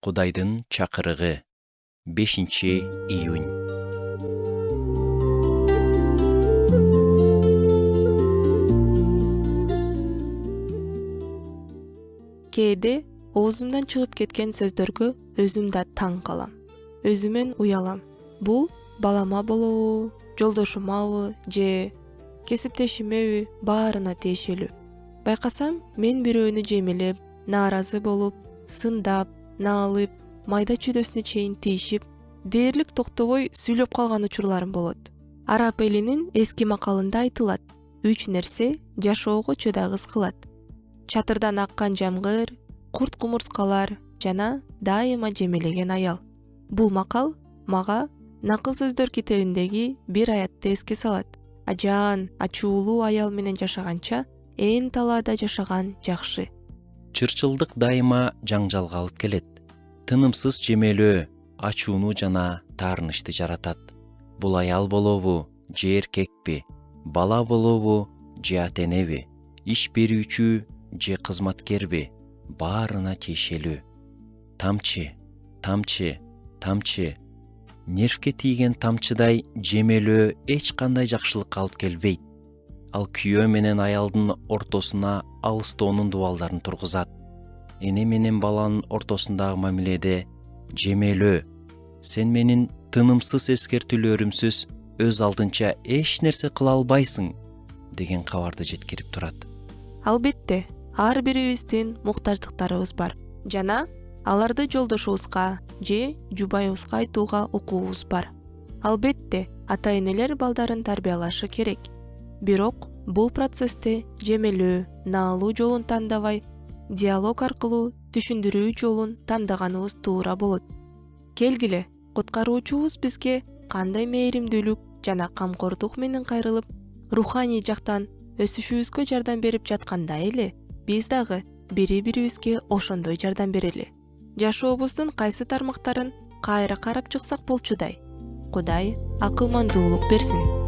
Кудайдын чакырыгы 5-июнь. Кээде оозумдан чыгып кеткен сөздөргө өзүм да таң калам. Өзүмөн уялам. Бул балама болобу, жолдошумабы же кесиптешимеби баарына тиешелүү. Байкасам мен бирөөнү жемелеп, нааразы болуп, сындап, наалып, майда чүйдөсүнө чейин тийишип, дээрлик токтобой сүйлөп калган учурларым болот. Араб элинин эски макалында айтылат: 3 нерсе жашоого чыдагыс кылат: чатырдан аккан жамгыр, курт-кумурскалар жана дайыма жемелеген аял. Бул макал мага Накыл сөздөр китебиндеги бир аятты эске салат: ажаан, ачуулуу аял менен жашаганча ээн талаада жашаган жакшы. Чырчылдык дайыма жаңжалга алып келет. Тынымсыз жемелөө ачууну жана таарынычты жаратат. Бул аял болобу, же эркекпи, бала болобу, же ата-энеби, иш берүүчү же кызматкерби, баарына тиешелүү. Тамчы, тамчы, тамчы. Нервке тийген тамчыдай жемелөө эч кандай жакшылыкка алып келбейт. Ал күйөө менен аялдын ортосуна алыстоонун дубалдарын тургузат. Эне менен баланын ортосундагы мамиледе жемелөө сен менин тынымсыз эскертүүлөрүмсүз өз алдынча эч нерсе кыла албайсың деген кабарды жеткирип турат. Албетте, ар бирибиздин муктаждыктарыбыз бар жана аларды жолдошубузга же жубайыбызга айтууга укугубуз бар. Албетте, ата-энелер балдарын тарбиялашы керек. Бирок бул процессте жемелөө, наалуу жолун тандабай, диалог аркылуу түшүндүрүү жолун тандаганыбыз туура болот. Келгиле, куткаруучубуз бизге кандай мээримдүүлүк жана камкордук менен кайрылып, руханий жактан өсүшүбүзгө жардам берип жаткандай эле, биз дагы бири-бирибизге ошондой жардам берели. Жашообуздун кайсы тармактарын кайра карап чыксак болчудай. Кудай акылмандуулук берсин.